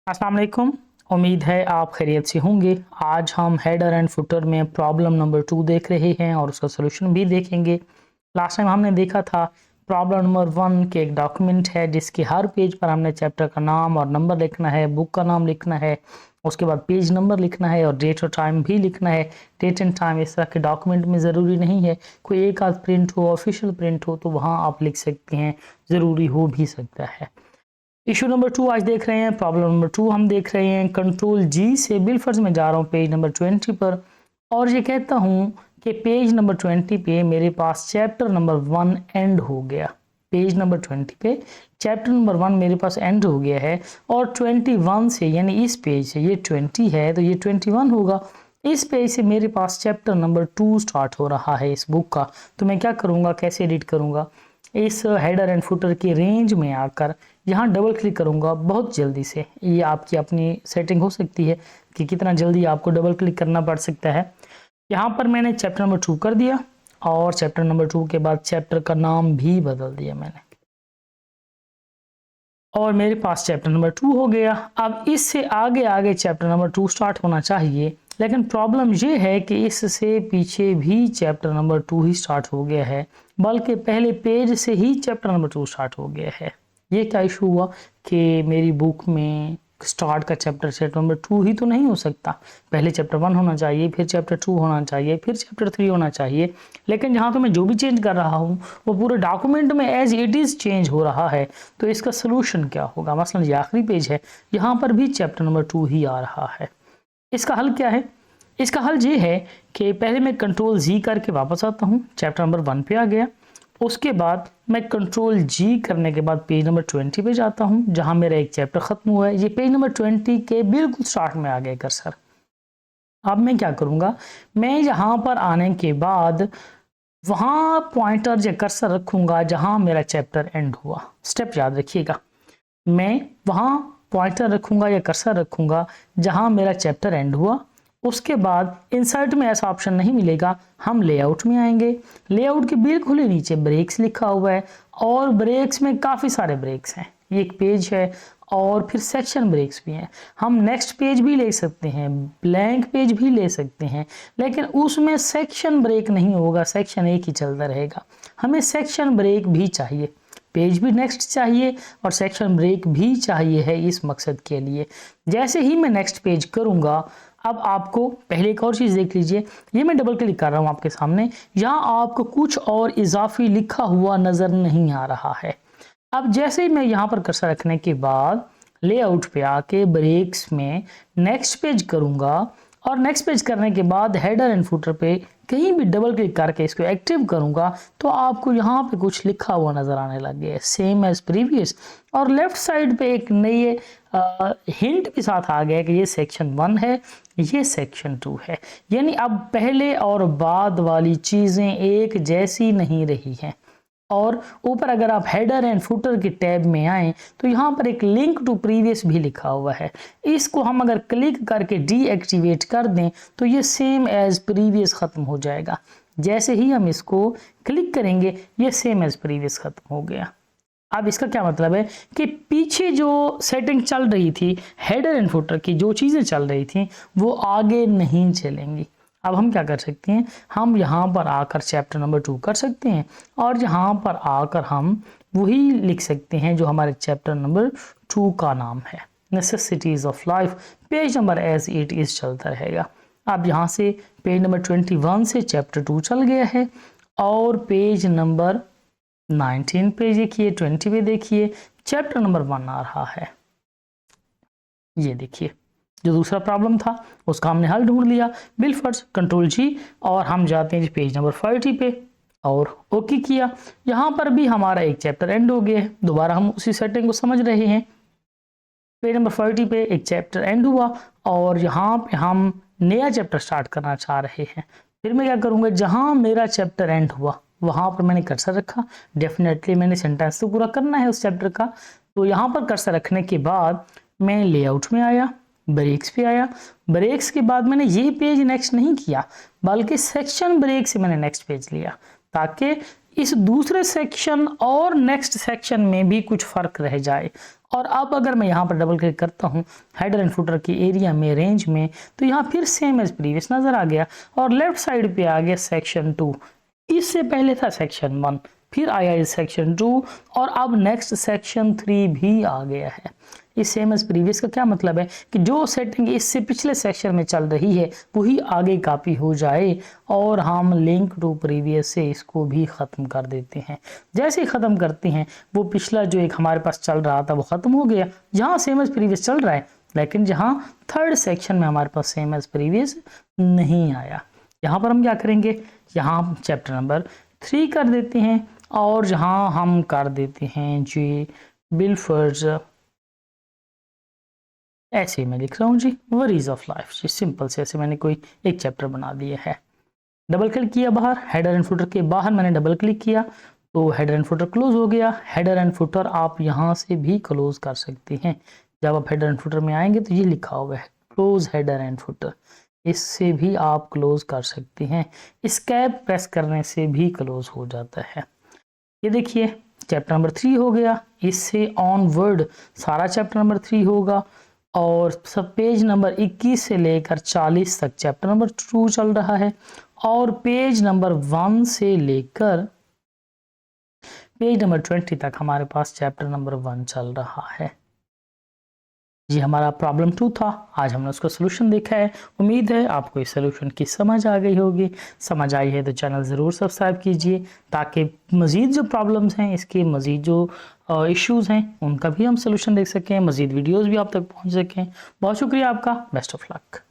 अस्सलाम वालेकुम। उम्मीद है आप खैरियत से होंगे। आज हम हेडर एंड फुटर में प्रॉब्लम नंबर 2 देख रहे हैं और उसका सोल्यूशन भी देखेंगे। लास्ट टाइम हमने देखा था प्रॉब्लम नंबर 1 के एक डॉक्यूमेंट है जिसके हर पेज पर हमने चैप्टर का नाम और नंबर लिखना है, बुक का नाम लिखना है, उसके बाद पेज नंबर लिखना है और डेट और टाइम भी लिखना है। डेट एंड टाइम इस तरह के डॉक्यूमेंट में ज़रूरी नहीं है, कोई एक आध प्रिंट हो, ऑफिशियल प्रिंट हो तो वहाँ आप लिख सकते हैं, ज़रूरी हो भी सकता है। इशू नंबर 2 आज देख रहे हैं। प्रॉब्लम नंबर 2 हम देख रहे हैं। कंट्रोल जी से बिलफर्ज में जा रहा हूँ पेज नंबर 20 पर और ये कहता हूँ कि पेज नंबर 20 पे मेरे पास चैप्टर नंबर 1 एंड हो गया। पेज नंबर 20 पे चैप्टर नंबर 1 मेरे पास एंड हो गया है और 21 से यानी इस पेज से, ये 20 है तो ये 21 होगा। इस पेज से मेरे पास चैप्टर नंबर 2 स्टार्ट हो रहा है इस बुक का। तो मैं क्या करूँगा, कैसे एडिट करूँगा, इस हेडर एंड फुटर की रेंज में आकर यहाँ डबल क्लिक करूँगा बहुत जल्दी से। ये आपकी अपनी सेटिंग हो सकती है कि कितना जल्दी आपको डबल क्लिक करना पड़ सकता है। यहाँ पर मैंने चैप्टर नंबर 2 कर दिया और चैप्टर नंबर 2 के बाद चैप्टर का नाम भी बदल दिया मैंने और मेरे पास चैप्टर नंबर 2 हो गया। अब इससे आगे आगे चैप्टर नंबर 2 स्टार्ट होना चाहिए, लेकिन प्रॉब्लम ये है कि इससे पीछे भी चैप्टर नंबर 2 ही स्टार्ट हो गया है, बल्कि पहले पेज से ही चैप्टर नंबर 2 स्टार्ट हो गया है। ये क्या इशू हुआ कि मेरी बुक में स्टार्ट का चैप्टर नंबर 2 ही तो नहीं हो सकता। पहले चैप्टर 1 होना चाहिए, फिर चैप्टर 2 होना चाहिए, फिर चैप्टर 3 होना चाहिए। लेकिन यहाँ तो मैं जो भी चेंज कर रहा हूँ वो पूरे डॉक्यूमेंट में एज इट इज़ चेंज हो रहा है। तो इसका सोल्यूशन क्या होगा? मसलन ये आखिरी पेज है, यहाँ पर भी चैप्टर नंबर 2 ही आ रहा है। इसका हल क्या है? इसका हल ये है कि पहले मैं कंट्रोल जी करके वापस आता हूँ, चैप्टर नंबर 1 पे आ गया। उसके बाद मैं कंट्रोल जी करने के बाद पेज नंबर 20 पे जाता हूँ जहाँ मेरा एक चैप्टर खत्म हुआ है। ये पेज नंबर 20 के बिल्कुल स्टार्ट में आ गया कर्सर। अब मैं क्या करूँगा, मैं यहाँ पर आने के बाद वहाँ पॉइंटर या कर्सर रखूँगा जहाँ मेरा चैप्टर एंड हुआ। स्टेप याद रखिएगा, मैं वहाँ पॉइंटर रखूँगा या कर्सर रखूँगा जहाँ मेरा चैप्टर एंड हुआ। उसके बाद इंसर्ट में ऐसा ऑप्शन नहीं मिलेगा, हम लेआउट में आएंगे। लेआउट के बिल्कुल ही नीचे ब्रेक्स लिखा हुआ है और ब्रेक्स में काफ़ी सारे ब्रेक्स हैं। ये एक पेज है और फिर सेक्शन ब्रेक्स भी हैं। हम नेक्स्ट पेज भी ले सकते हैं, ब्लैंक पेज भी ले सकते हैं, लेकिन उसमें सेक्शन ब्रेक नहीं होगा, सेक्शन एक ही चलता रहेगा। हमें सेक्शन ब्रेक भी चाहिए, पेज भी नेक्स्ट चाहिए और सेक्शन ब्रेक भी चाहिए है इस मकसद के लिए। जैसे ही मैं नेक्स्ट पेज करूँगा, अब आपको पहले एक और चीज़ देख लीजिए। ये मैं डबल क्लिक कर रहा हूँ आपके सामने, यहाँ आपको कुछ और इजाफी लिखा हुआ नज़र नहीं आ रहा है। अब जैसे ही मैं यहाँ पर कर्सर रखने के बाद लेआउट पे आके ब्रेक्स में नेक्स्ट पेज करूँगा और नेक्स्ट पेज करने के बाद हेडर एंड फुटर पे कहीं भी डबल क्लिक करके इसको एक्टिव करूँगा तो आपको यहाँ पे कुछ लिखा हुआ नज़र आने लग गया, सेम एज प्रीवियस। और लेफ्ट साइड पे एक नई हिंट के साथ आ गया कि ये सेक्शन 1 है, ये सेक्शन 2 है। यानी अब पहले और बाद वाली चीज़ें एक जैसी नहीं रही हैं। और ऊपर अगर आप हेडर एंड फुटर के टैब में आएँ तो यहाँ पर एक लिंक टू प्रीवियस भी लिखा हुआ है। इसको हम अगर क्लिक करके डीएक्टिवेट कर दें तो ये सेम एज प्रीवियस ख़त्म हो जाएगा। जैसे ही हम इसको क्लिक करेंगे ये सेम एज प्रीवियस ख़त्म हो गया। अब इसका क्या मतलब है कि पीछे जो सेटिंग चल रही थी हेडर एंड फुटर की, जो चीज़ें चल रही थी वो आगे नहीं चलेंगी। अब हम क्या कर सकते हैं, हम यहाँ पर आकर चैप्टर नंबर 2 कर सकते हैं और यहाँ पर आकर हम वही लिख सकते हैं जो हमारे चैप्टर नंबर 2 का नाम है, necessities of life. Page number as it is चलता रहेगा। अब यहाँ से पेज नंबर 21 से चैप्टर 2 चल गया है और पेज नंबर 19 पे देखिए, 20 पे देखिए, चैप्टर नंबर 1 आ रहा है। ये देखिए, जो दूसरा प्रॉब्लम था उसका हमने हल ढूंढ लिया। बिलफर्ज कंट्रोल जी और हम जाते हैं पेज नंबर 40 पे और ओके किया। यहाँ पर भी हमारा एक चैप्टर एंड हो गया है। दोबारा हम उसी सेटिंग को समझ रहे हैं। पेज नंबर 40 पे एक चैप्टर एंड हुआ और यहाँ पे हम नया चैप्टर स्टार्ट करना चाह रहे हैं। फिर मैं क्या करूँगा, जहाँ मेरा चैप्टर एंड हुआ वहाँ पर मैंने कर्सर रखा। डेफिनेटली मैंने सेंटेंस तो पूरा करना है उस चैप्टर का। तो यहाँ पर कर्सर रखने के बाद मैं लेआउट में आया, ब्रेक्स पे आया। ब्रेक्स के बाद मैंने ये पेज नेक्स्ट नहीं किया बल्कि सेक्शन ब्रेक से मैंने नेक्स्ट पेज लिया, ताकि इस दूसरे सेक्शन और नेक्स्ट सेक्शन में भी कुछ फ़र्क रह जाए और अब अगर मैं यहाँ पर डबल क्लिक करता हूँ हेडर एंड फुटर के एरिया में, रेंज में, तो यहाँ फिर सेम एज प्रीवियस नजर आ गया और लेफ्ट साइड पे आ गया सेक्शन 2। इससे पहले था सेक्शन 1, फिर आया इस सेक्शन 2 और अब नेक्स्ट सेक्शन 3 भी आ गया है। इस सेम एज प्रीवियस का क्या मतलब है कि जो सेटिंग इससे पिछले सेक्शन में चल रही है वही आगे कॉपी हो जाए और हम लिंक टू प्रीवियस से इसको भी ख़त्म कर देते हैं। जैसे ही ख़त्म करते हैं वो पिछला जो एक हमारे पास चल रहा था वो ख़त्म हो गया, जहाँ सेम एज प्रीवियस चल रहा है, लेकिन जहाँ थर्ड सेक्शन में हमारे पास सेम एज प्रीवियस नहीं आया। यहाँ पर हम क्या करेंगे, यहाँ हम चैप्टर नंबर 3 कर देते हैं और जहाँ हम कर देते हैं जी बिलफर्स, ऐसे मैं लिख रहा हूँ जी वरीज ऑफ लाइफ जी, सिंपल से ऐसे मैंने कोई एक चैप्टर बना दिया है। डबल क्लिक किया बाहर, हेडर एंड फुटर के बाहर मैंने डबल क्लिक किया तो हेडर एंड फुटर क्लोज हो गया। हेडर एंड फुटर आप यहाँ से भी क्लोज कर सकते हैं। जब आप हेडर एंड फुटर में आएंगे तो ये लिखा हुआ है क्लोज हेडर एंड फुटर, इससे भी आप क्लोज कर सकते हैं। एस्केप प्रेस करने से भी क्लोज हो जाता है। ये देखिए चैप्टर नंबर 3 हो गया, इससे ऑनवर्ड सारा चैप्टर नंबर 3 होगा और सब पेज नंबर 21 से लेकर 40 तक चैप्टर नंबर 2 चल रहा है और पेज नंबर 1 से लेकर पेज नंबर 20 तक हमारे पास चैप्टर नंबर 1 चल रहा है। ये हमारा प्रॉब्लम 2 था, आज हमने उसका सोल्यूशन देखा है। उम्मीद है आपको इस सोल्यूशन की समझ आ गई होगी। समझ आई है तो चैनल ज़रूर सब्सक्राइब कीजिए ताकि मज़ीद जो प्रॉब्लम्स हैं, इसके मज़ीद जो इश्यूज़ हैं उनका भी हम सोल्यूशन देख सकें, मज़ीद वीडियोज़ भी आप तक पहुँच सकें। बहुत शुक्रिया आपका, बेस्ट ऑफ लक।